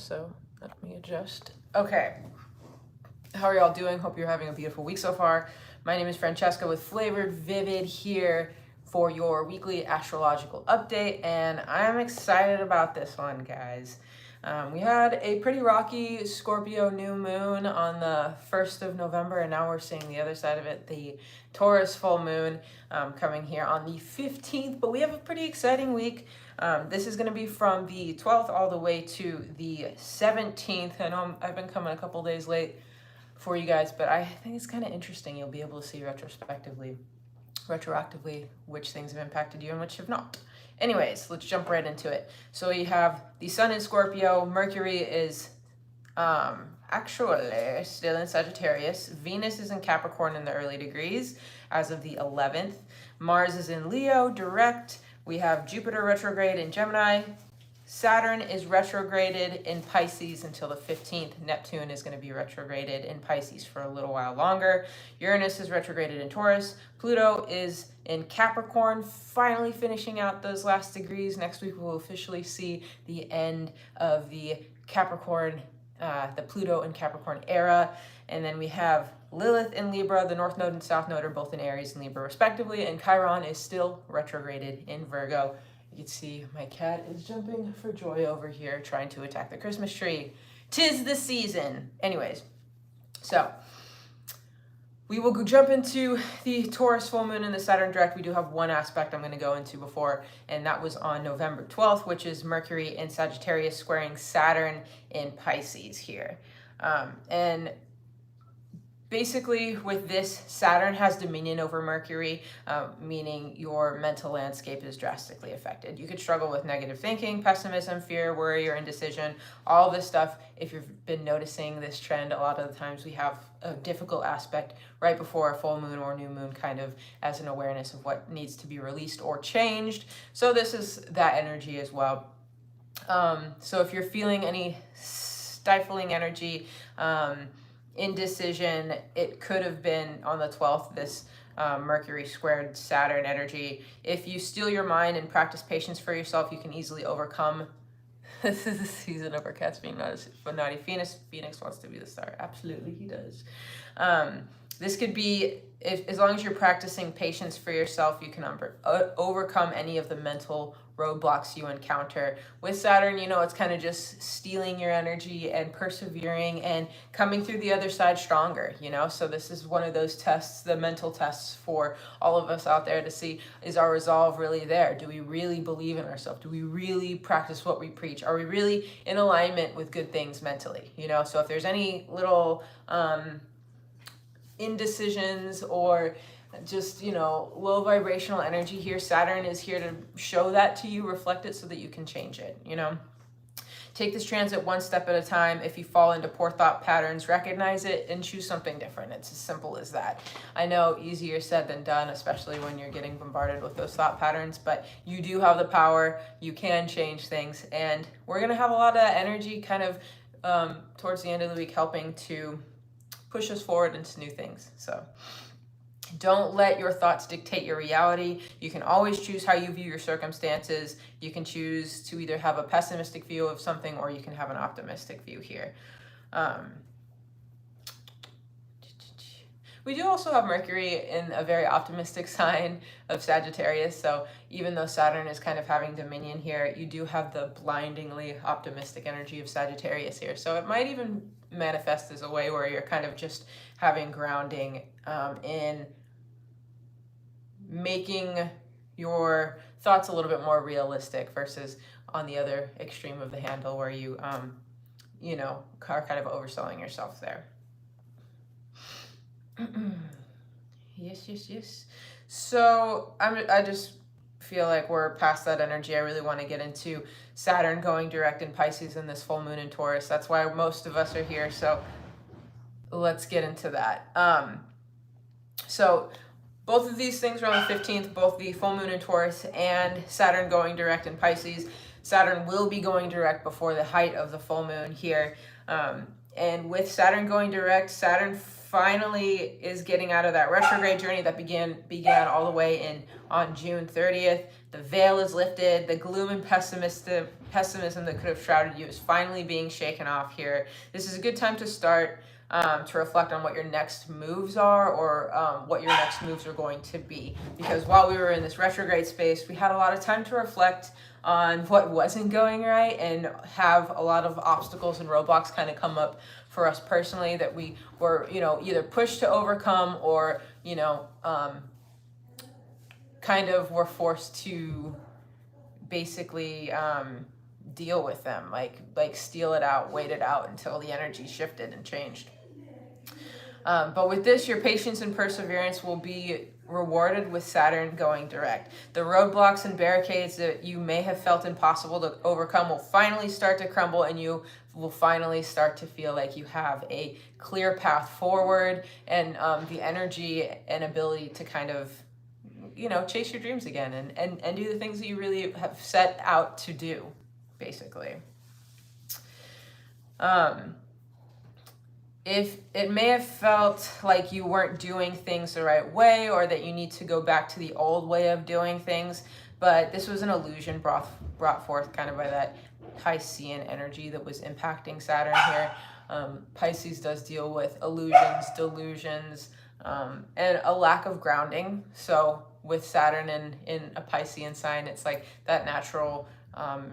so let me adjust. Okay, how are y'all doing? Hope you're having a beautiful week so far. My name is Francesca with FlavoredVivid here for your weekly astrological update, and I'm excited about this one, guys. We had a pretty rocky Scorpio new moon on the 1st of November, and now we're seeing the other side of it, the Taurus full moon coming here on the 15th, but we have a pretty exciting week. This is going to be from the 12th all the way to the 17th. I know I've been coming a couple days late for you guys, but I think it's kind of interesting. You'll be able to see retroactively which things have impacted you and which have not. Anyways, let's jump right into it. So you have the sun in Scorpio, Mercury is actually still in Sagittarius, Venus is in Capricorn in the early degrees as of the 11th, Mars is in Leo direct, we have Jupiter retrograde in Gemini, Saturn is retrograded in Pisces until the 15th. Neptune is going to be retrograded in Pisces for a little while longer. Uranus is retrograded in Taurus. Pluto is in Capricorn, finally finishing out those last degrees. Next week, we'll officially see the end of the Capricorn, the Pluto and Capricorn era. And then we have Lilith in Libra. The North Node and South Node are both in Aries and Libra, respectively. And Chiron is still retrograded in Virgo. You can see my cat is jumping for joy over here, trying to attack the Christmas tree. 'Tis the season. Anyways, so we will jump into the Taurus full moon and the Saturn direct. We do have one aspect I'm going to go into before, and that was on November 12th, which is Mercury in Sagittarius squaring Saturn in Pisces here. And basically, with this, Saturn has dominion over Mercury, meaning your mental landscape is drastically affected. You could struggle with negative thinking, pessimism, fear, worry, or indecision, all this stuff. If you've been noticing this trend, a lot of the times we have a difficult aspect right before a full moon or new moon, kind of as an awareness of what needs to be released or changed. So this is that energy as well. So if you're feeling any stifling energy, indecision, it could have been on the 12th, this Mercury squared Saturn energy. If you steel your mind and practice patience for yourself, you can easily overcome. This is the season of our cats being naughty. Phoenix wants to be the star. Absolutely, he does. This could be, as long as you're practicing patience for yourself, you can overcome any of the mental roadblocks you encounter. With Saturn, you know, it's kind of just stealing your energy and persevering and coming through the other side stronger, you know? So this is one of those tests, the mental tests for all of us out there to see, is our resolve really there? Do we really believe in ourselves? Do we really practice what we preach? Are we really in alignment with good things mentally? You know, so if there's any little indecisions or just, you know, low vibrational energy here, Saturn is here to show that to you, reflect it so that you can change it, you know. Take this transit one step at a time. If you fall into poor thought patterns, recognize it and choose something different. It's as simple as that. I know, easier said than done, especially when you're getting bombarded with those thought patterns, but you do have the power. You can change things, and we're going to have a lot of energy kind of towards the end of the week helping to push us forward into new things. So don't let your thoughts dictate your reality. You can always choose how you view your circumstances. You can choose to either have a pessimistic view of something or you can have an optimistic view here. We do also have Mercury in a very optimistic sign of Sagittarius. So even though Saturn is kind of having dominion here, you do have the blindingly optimistic energy of Sagittarius here. So it might even manifest as a way where you're kind of just having grounding in making your thoughts a little bit more realistic versus on the other extreme of the handle where you, you know, are kind of overselling yourself there. Yes. So I just feel like we're past that energy. I really want to get into Saturn going direct in Pisces and this full moon in Taurus. That's why most of us are here. So let's get into that. So both of these things are on the 15th, both the full moon in Taurus and Saturn going direct in Pisces. Saturn will be going direct before the height of the full moon here. And with Saturn going direct, Saturn finally is getting out of that retrograde journey that began all the way on June 30th. The veil is lifted. The gloom and pessimism that could have shrouded you is finally being shaken off here. This is a good time to start to reflect on what your next moves are, or what your next moves are going to be. Because while we were in this retrograde space, we had a lot of time to reflect on what wasn't going right and have a lot of obstacles and roadblocks kind of come up for us personally that we were, either pushed to overcome or, kind of were forced to basically deal with them, like steal it out, wait it out until the energy shifted and changed. But with this, your patience and perseverance will be rewarded with Saturn going direct. The roadblocks and barricades that you may have felt impossible to overcome will finally start to crumble, and you will finally start to feel like you have a clear path forward and the energy and ability to kind of, chase your dreams again and do the things that you really have set out to do, basically. If it may have felt like you weren't doing things the right way, or that you need to go back to the old way of doing things, but this was an illusion brought forth kind of by that Piscean energy that was impacting Saturn here. Pisces does deal with illusions, delusions, and a lack of grounding. So with Saturn in a Piscean sign, it's like that natural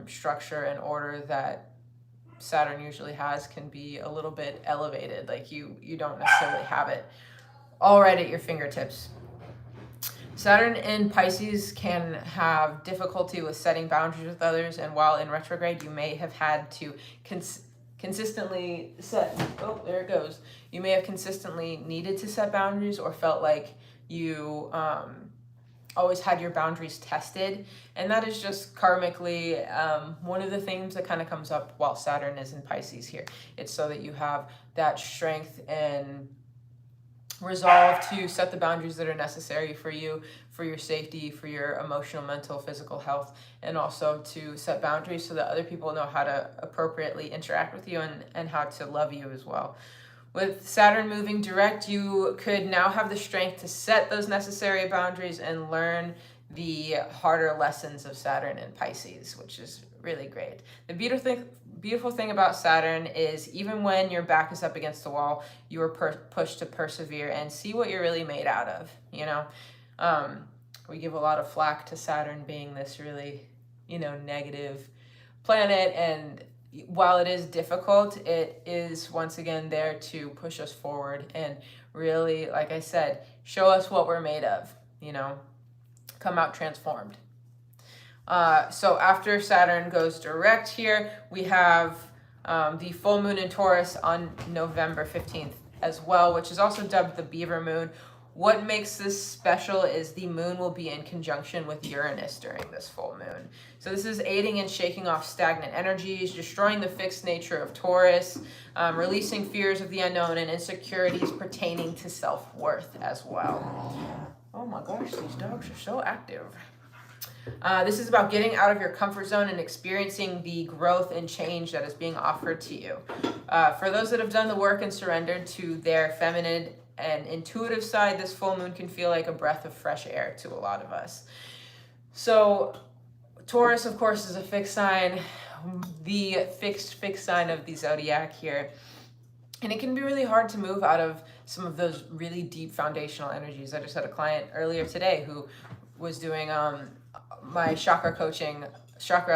structure and order that Saturn usually has can be a little bit elevated. Like you don't necessarily have it all right at your fingertips. Saturn in Pisces can have difficulty with setting boundaries with others, and while in retrograde, you may have had to consistently set, there it goes. You may have consistently needed to set boundaries, or felt like you always had your boundaries tested. And that is just karmically one of the things that kind of comes up while Saturn is in Pisces here. It's so that you have that strength and resolve to set the boundaries that are necessary for you, for your safety, for your emotional, mental, physical health, and also to set boundaries so that other people know how to appropriately interact with you and how to love you as well. With Saturn moving direct, you could now have the strength to set those necessary boundaries and learn the harder lessons of Saturn in Pisces, which is really great. The beautiful thing about Saturn is even when your back is up against the wall, you are pushed to persevere and see what you're really made out of. We give a lot of flack to Saturn being this really, negative planet, and while it is difficult, it is once again there to push us forward and really, like I said, show us what we're made of, come out transformed. So after Saturn goes direct here, we have the full moon in Taurus on November 15th as well, which is also dubbed the Beaver Moon. What makes this special is the moon will be in conjunction with Uranus during this full moon. So this is aiding in shaking off stagnant energies, destroying the fixed nature of Taurus, releasing fears of the unknown and insecurities pertaining to self-worth as well. Oh my gosh, these dogs are so active. This is about getting out of your comfort zone and experiencing the growth and change that is being offered to you. For those that have done the work and surrendered to their feminine and intuitive side, this full moon can feel like a breath of fresh air to a lot of us. So Taurus, of course, is a fixed sign, the fixed sign of the zodiac here. And it can be really hard to move out of some of those really deep foundational energies. I just had a client earlier today who was doing my chakra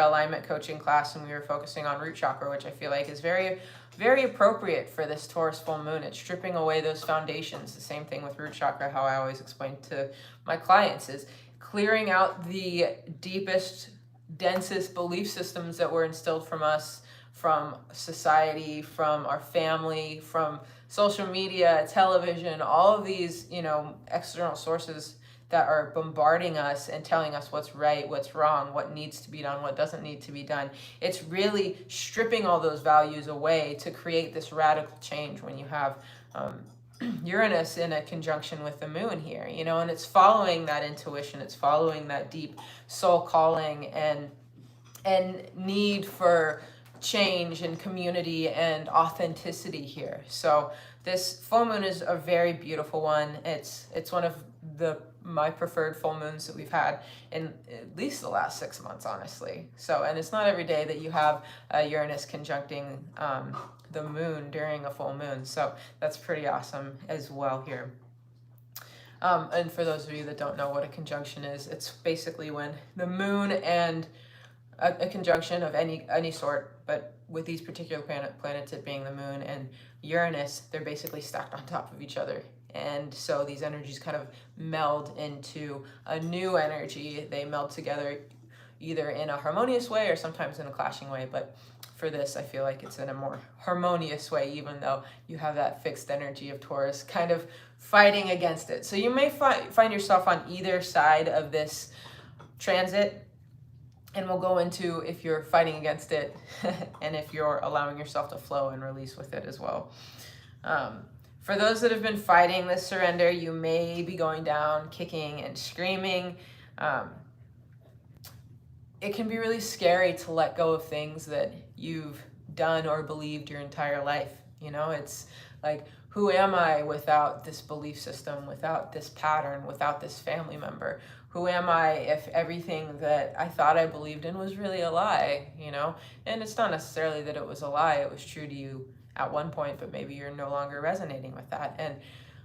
alignment coaching class, and we were focusing on root chakra, which I feel like is very, very appropriate for this Taurus full moon. It's stripping away those foundations. The same thing with root chakra, how I always explain to my clients, is clearing out the deepest, densest belief systems that were instilled from us, from society, from our family, from social media, television, all of these, external sources that are bombarding us and telling us what's right, what's wrong, what needs to be done, what doesn't need to be done. It's really stripping all those values away to create this radical change when you have Uranus in a conjunction with the moon here, and it's following that intuition, it's following that deep soul calling and need for change and community and authenticity here. So this full moon is a very beautiful one. It's one of my preferred full moons that we've had in at least the last 6 months, honestly. So, and it's not every day that you have Uranus conjuncting the moon during a full moon. So that's pretty awesome as well here. And for those of you that don't know what a conjunction is, it's basically when the moon and a conjunction of any sort, but with these particular planets, it being the moon and Uranus, they're basically stacked on top of each other. And so these energies kind of meld into a new energy. They meld together either in a harmonious way or sometimes in a clashing way. But for this, I feel like it's in a more harmonious way, even though you have that fixed energy of Taurus kind of fighting against it. So you may find yourself on either side of this transit. And we'll go into if you're fighting against it and if you're allowing yourself to flow and release with it as well. For those that have been fighting this surrender, you may be going down, kicking and screaming. It can be really scary to let go of things that you've done or believed your entire life. You know, it's like, who am I without this belief system, without this pattern, without this family member? Who am I if everything that I thought I believed in was really a lie, you know? And it's not necessarily that it was a lie, it was true to you at one point, but maybe you're no longer resonating with that. And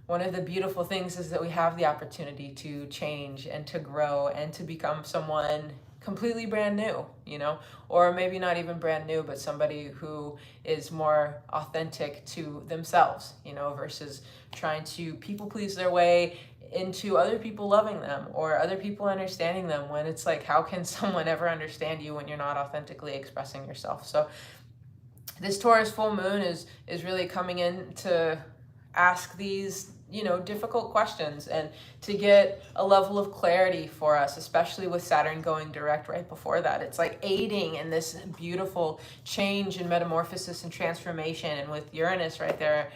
one of the beautiful things is that we have the opportunity to change and to grow and to become someone completely brand new, you know, or maybe not even brand new, but somebody who is more authentic to themselves, you know, versus trying to people please their way into other people loving them or other people understanding them, when it's like, how can someone ever understand you when you're not authentically expressing yourself? So this Taurus full moon is really coming in to ask these, you know, difficult questions and to get a level of clarity for us, especially with Saturn going direct right before that. It's like aiding in this beautiful change and metamorphosis and transformation. And with Uranus right there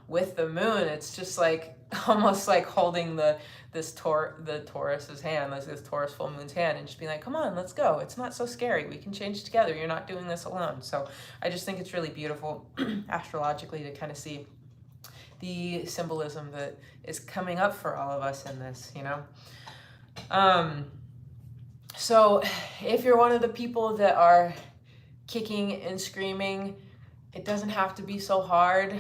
with the moon, it's just like almost like holding the Taurus's hand, this Taurus full moon's hand, and just being like, come on, let's go. It's not so scary. We can change together. You're not doing this alone. So I just think it's really beautiful astrologically to kind of see the symbolism that is coming up for all of us in this, you know? So if you're one of the people that are kicking and screaming, it doesn't have to be so hard.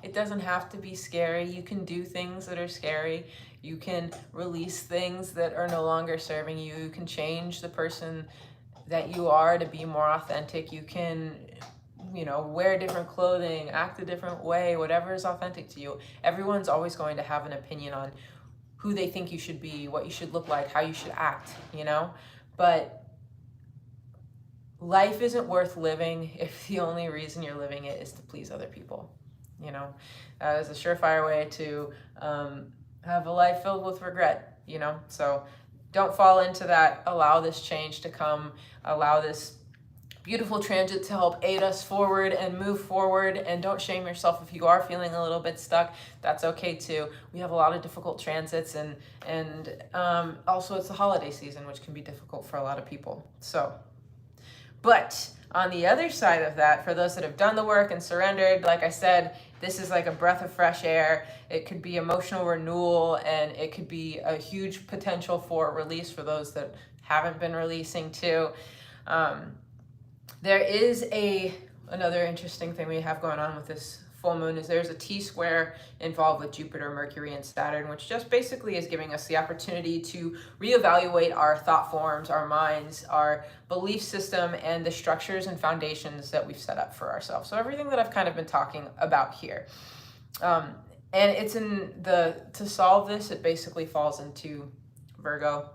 It doesn't have to be scary. You can do things that are scary. You can release things that are no longer serving you. You can change the person that you are to be more authentic. You can, you know, wear different clothing, act a different way, whatever is authentic to you. Everyone's always going to have an opinion on who they think you should be, what you should look like, how you should act, you know? But life isn't worth living if the only reason you're living it is to please other people, you know? That is a surefire way to have a life filled with regret, you know? So don't fall into that. Allow this change to come. Allow this beautiful transit to help aid us forward and move forward. And don't shame yourself if you are feeling a little bit stuck. That's okay too. We have a lot of difficult transits, and also it's the holiday season, which can be difficult for a lot of people. So, but on the other side of that, for those that have done the work and surrendered, like I said, this is like a breath of fresh air. It could be emotional renewal, and it could be a huge potential for release for those that haven't been releasing too. There is another interesting thing we have going on with this full moon is there's a T-square involved with Jupiter, Mercury, and Saturn, which just basically is giving us the opportunity to reevaluate our thought forms, our minds, our belief system, and the structures and foundations that we've set up for ourselves. So everything that I've kind of been talking about here. And it's to solve this, it basically falls into Virgo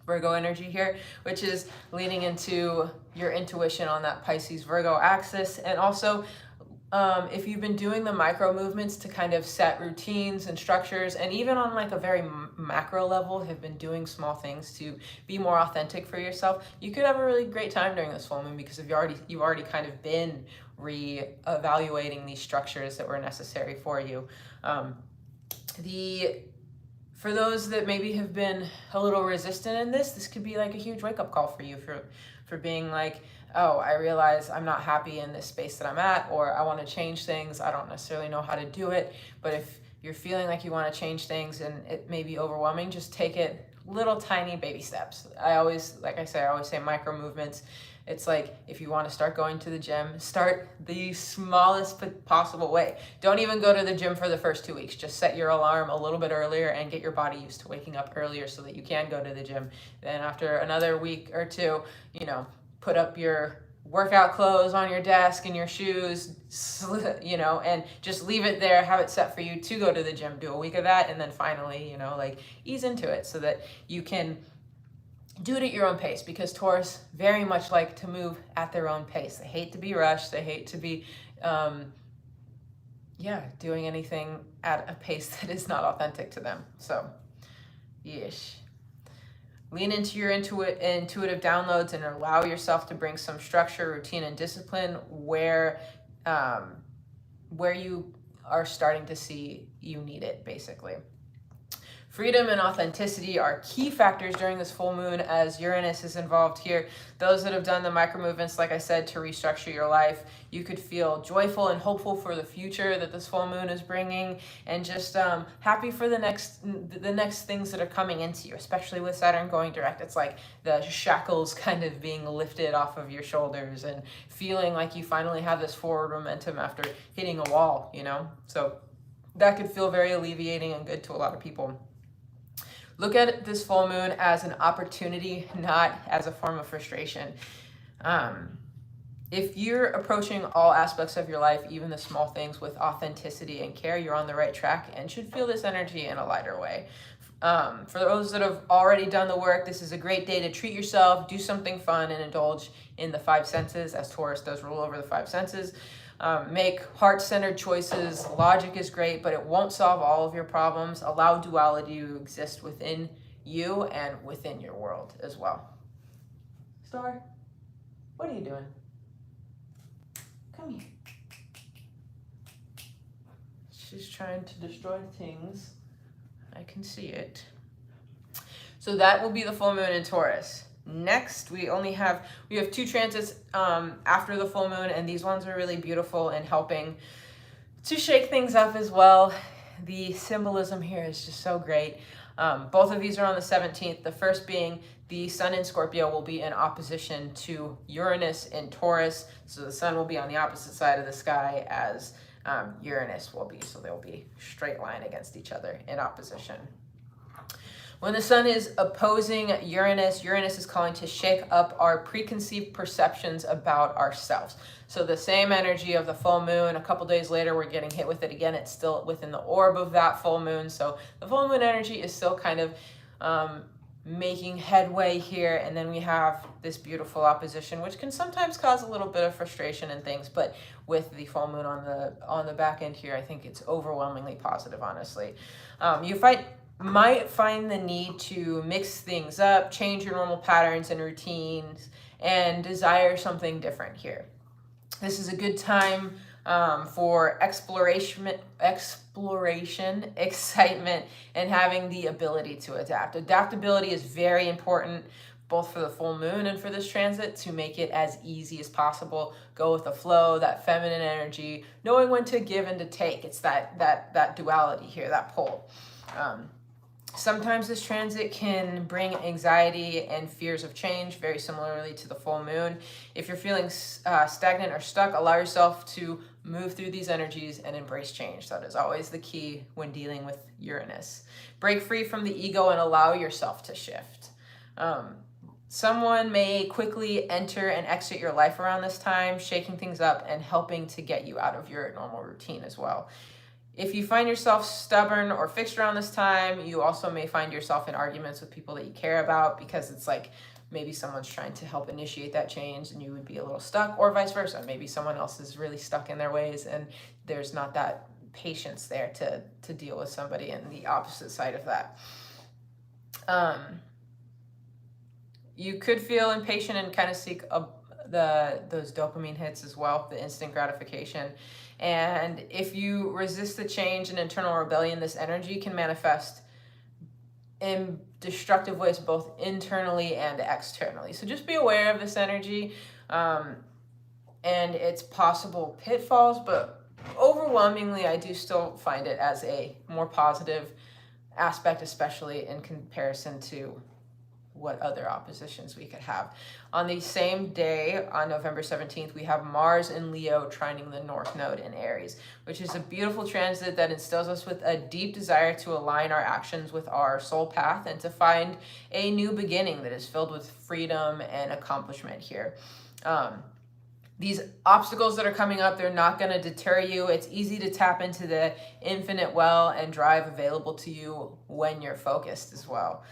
energy here, which is leaning into your intuition on that Pisces Virgo axis. And also, if you've been doing the micro movements to kind of set routines and structures, and even on like a very macro level, have been doing small things to be more authentic for yourself, you could have a really great time during this full moon, because you've already kind of been re-evaluating these structures that were necessary for you. For those that maybe have been a little resistant in this could be like a huge wake-up call for you for being like, oh, I realize I'm not happy in this space that I'm at, or I want to change things. I don't necessarily know how to do it. But if you're feeling like you want to change things and it may be overwhelming, just take it little tiny baby steps. I always say micro movements. It's like, if you want to start going to the gym, start the smallest possible way. Don't even go to the gym for the first 2 weeks. Just set your alarm a little bit earlier and get your body used to waking up earlier so that you can go to the gym. Then after another week or two, put up your workout clothes on your desk and your shoes, and just leave it there, have it set for you to go to the gym, do a week of that, and then finally, ease into it so that you can do it at your own pace, because Taurus very much like to move at their own pace. They hate to be rushed. They hate to be, doing anything at a pace that is not authentic to them. So, yeesh. Lean into your intuitive downloads and allow yourself to bring some structure, routine, and discipline where you are starting to see you need it, basically. Freedom and authenticity are key factors during this full moon, as Uranus is involved here. Those that have done the micro movements, like I said, to restructure your life, you could feel joyful and hopeful for the future that this full moon is bringing, and just happy for the next things that are coming into you, especially with Saturn going direct. It's like the shackles kind of being lifted off of your shoulders and feeling like you finally have this forward momentum after hitting a wall, So that could feel very alleviating and good to a lot of people. Look at this full moon as an opportunity, not as a form of frustration. If you're approaching all aspects of your life, even the small things, with authenticity and care, you're on the right track and should feel this energy in a lighter way. For those that have already done the work, this is a great day to treat yourself, do something fun, and indulge in the five senses, as Taurus does rule over the five senses. Make heart-centered choices. Logic is great, but it won't solve all of your problems. Allow duality to exist within you and within your world as well. Star, what are you doing? Come here. She's trying to destroy things. I can see it. So that will be the full moon in Taurus. Next, we have two transits after the full moon, and these ones are really beautiful and helping to shake things up as well. The symbolism here is just so great. Both of these are on the 17th. The first being the Sun in Scorpio will be in opposition to Uranus in Taurus. So the Sun will be on the opposite side of the sky as Uranus will be. So they'll be straight line against each other in opposition. When the Sun is opposing Uranus, Uranus is calling to shake up our preconceived perceptions about ourselves. So the same energy of the full moon, a couple days later, we're getting hit with it again. It's still within the orb of that full moon. So the full moon energy is still kind of making headway here. And then we have this beautiful opposition, which can sometimes cause a little bit of frustration and things. But with the full moon on the back end here, I think it's overwhelmingly positive, honestly. You might find the need to mix things up, change your normal patterns and routines, and desire something different here. This is a good time for exploration, excitement, and having the ability to adapt. Adaptability is very important, both for the full moon and for this transit, to make it as easy as possible. Go with the flow, that feminine energy, knowing when to give and to take. It's that duality here, that pull. Sometimes this transit can bring anxiety and fears of change, very similarly to the full moon. If you're feeling stagnant or stuck, allow yourself to move through these energies and embrace change. That is always the key when dealing with Uranus. Break free from the ego and allow yourself to shift. Someone may quickly enter and exit your life around this time, shaking things up and helping to get you out of your normal routine as well. If you find yourself stubborn or fixed around this time, you also may find yourself in arguments with people that you care about, because it's like maybe someone's trying to help initiate that change and you would be a little stuck, or vice versa. Maybe someone else is really stuck in their ways and there's not that patience there to deal with somebody in the opposite side of that. You could feel impatient and kind of seek those dopamine hits as well, the instant gratification. And if you resist the change and internal rebellion, this energy can manifest in destructive ways, both internally and externally. So just be aware of this energy. and its possible pitfalls, but overwhelmingly, I do still find it as a more positive aspect, especially in comparison to what other oppositions we could have. On the same day, on November 17th, we have Mars in Leo trining the North Node in Aries, which is a beautiful transit that instills us with a deep desire to align our actions with our soul path and to find a new beginning that is filled with freedom and accomplishment here. These obstacles that are coming up, they're not going to deter you. It's easy to tap into the infinite well and drive available to you when you're focused as well.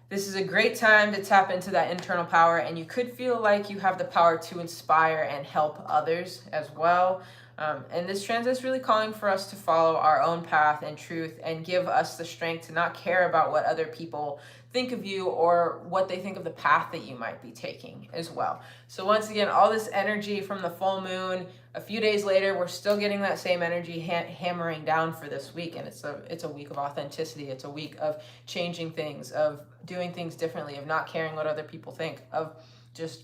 This is a great time to tap into that internal power, and you could feel like you have the power to inspire and help others as well. And this transit is really calling for us to follow our own path and truth and give us the strength to not care about what other people think of you or what they think of the path that you might be taking as well. So once again, all this energy from the full moon, a few days later, we're still getting that same energy hammering down for this week. And it's a week of authenticity. It's a week of changing things, of doing things differently, of not caring what other people think, of just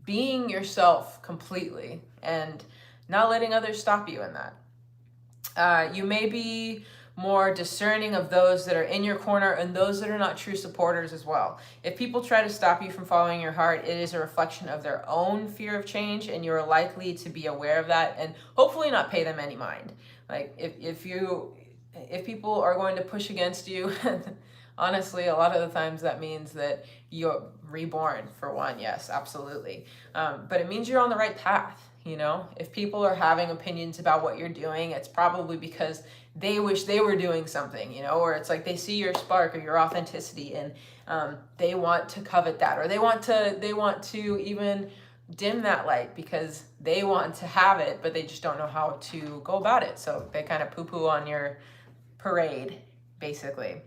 being yourself completely and not letting others stop you in that. You may be more discerning of those that are in your corner and those that are not true supporters as well. If people try to stop you from following your heart, it is a reflection of their own fear of change, and you're likely to be aware of that and hopefully not pay them any mind. Like if people are going to push against you, honestly, a lot of the times that means that you're reborn, for one. Yes, absolutely. But it means you're on the right path. You know, if people are having opinions about what you're doing, it's probably because they wish they were doing something, you know, or it's like they see your spark or your authenticity and they want to covet that, or they want to even dim that light because they want to have it, but they just don't know how to go about it. So they kind of poo-poo on your parade, basically.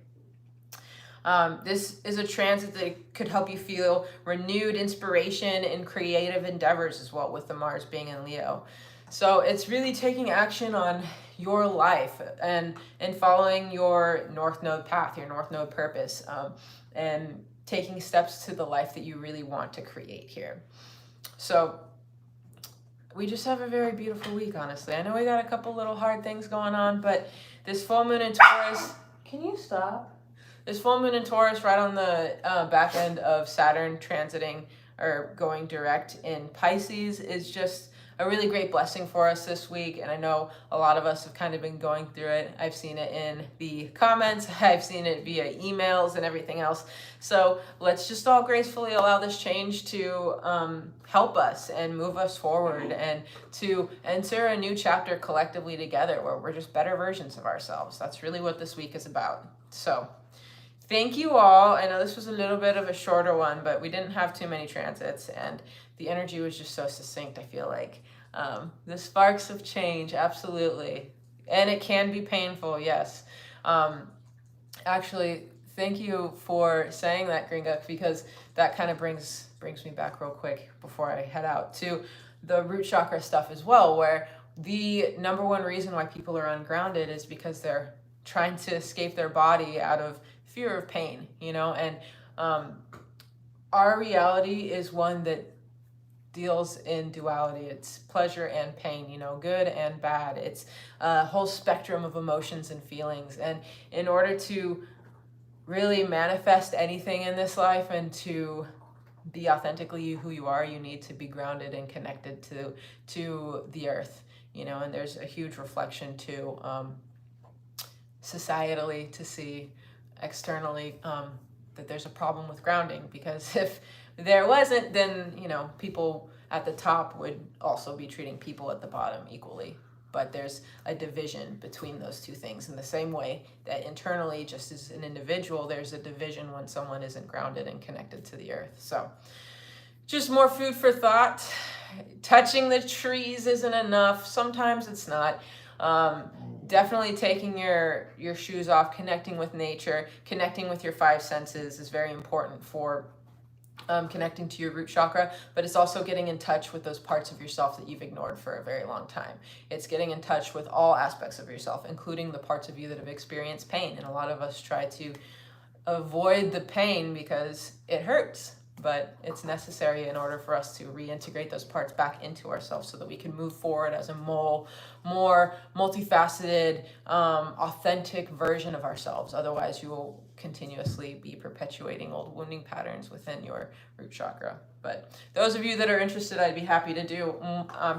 This is a transit that could help you feel renewed inspiration in creative endeavors as well, with the Mars being in Leo. So it's really taking action on your life and following your North Node path, your North Node purpose, and taking steps to the life that you really want to create here. So we just have a very beautiful week, honestly. I know we got a couple little hard things going on, but this full moon in Taurus, can you stop? This full moon in Taurus, right on the back end of Saturn transiting or going direct in Pisces, is just a really great blessing for us this week. And I know a lot of us have kind of been going through it. I've seen it in the comments. I've seen it via emails and everything else. So let's just all gracefully allow this change to help us and move us forward and to enter a new chapter collectively together where we're just better versions of ourselves. That's really what this week is about. So thank you all. I know this was a little bit of a shorter one, but we didn't have too many transits and the energy was just so succinct, I feel like. The sparks of change, absolutely. And it can be painful, yes. Actually, thank you for saying that, Gringa, because that kind of brings me back real quick before I head out to the root chakra stuff as well, where the number one reason why people are ungrounded is because they're trying to escape their body out of fear of pain, you know, and our reality is one that deals in duality. It's pleasure and pain, you know, good and bad. It's a whole spectrum of emotions and feelings. And in order to really manifest anything in this life and to be authentically who you are, you need to be grounded and connected to the earth, you know, and there's a huge reflection too, societally, to see externally that there's a problem with grounding, because if there wasn't, then, you know, people at the top would also be treating people at the bottom equally. But there's a division between those two things in the same way that internally, just as an individual, there's a division when someone isn't grounded and connected to the earth. So just more food for thought. Touching the trees isn't enough. Sometimes it's not. Definitely taking your shoes off, connecting with nature, connecting with your five senses is very important for connecting to your root chakra, but it's also getting in touch with those parts of yourself that you've ignored for a very long time. It's getting in touch with all aspects of yourself, including the parts of you that have experienced pain. And a lot of us try to avoid the pain because it hurts. but it's necessary in order for us to reintegrate those parts back into ourselves so that we can move forward as a more multifaceted, authentic version of ourselves. Otherwise, you will continuously be perpetuating old wounding patterns within your root chakra. But those of you that are interested, I'd be happy to do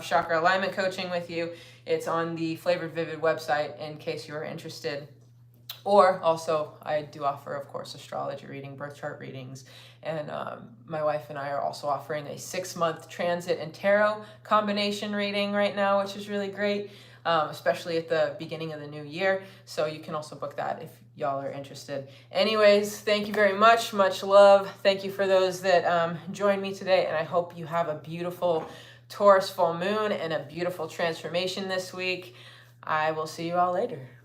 chakra alignment coaching with you. It's on the FlavoredVivid website in case you are interested. Or also, I do offer, of course, astrology reading, birth chart readings, and my wife and I are also offering a 6-month transit and tarot combination reading right now, which is really great, especially at the beginning of the new year. So you can also book that if y'all are interested. Anyways, thank you very much. Much love. Thank you for those that joined me today, and I hope you have a beautiful Taurus full moon and a beautiful transformation this week. I will see you all later.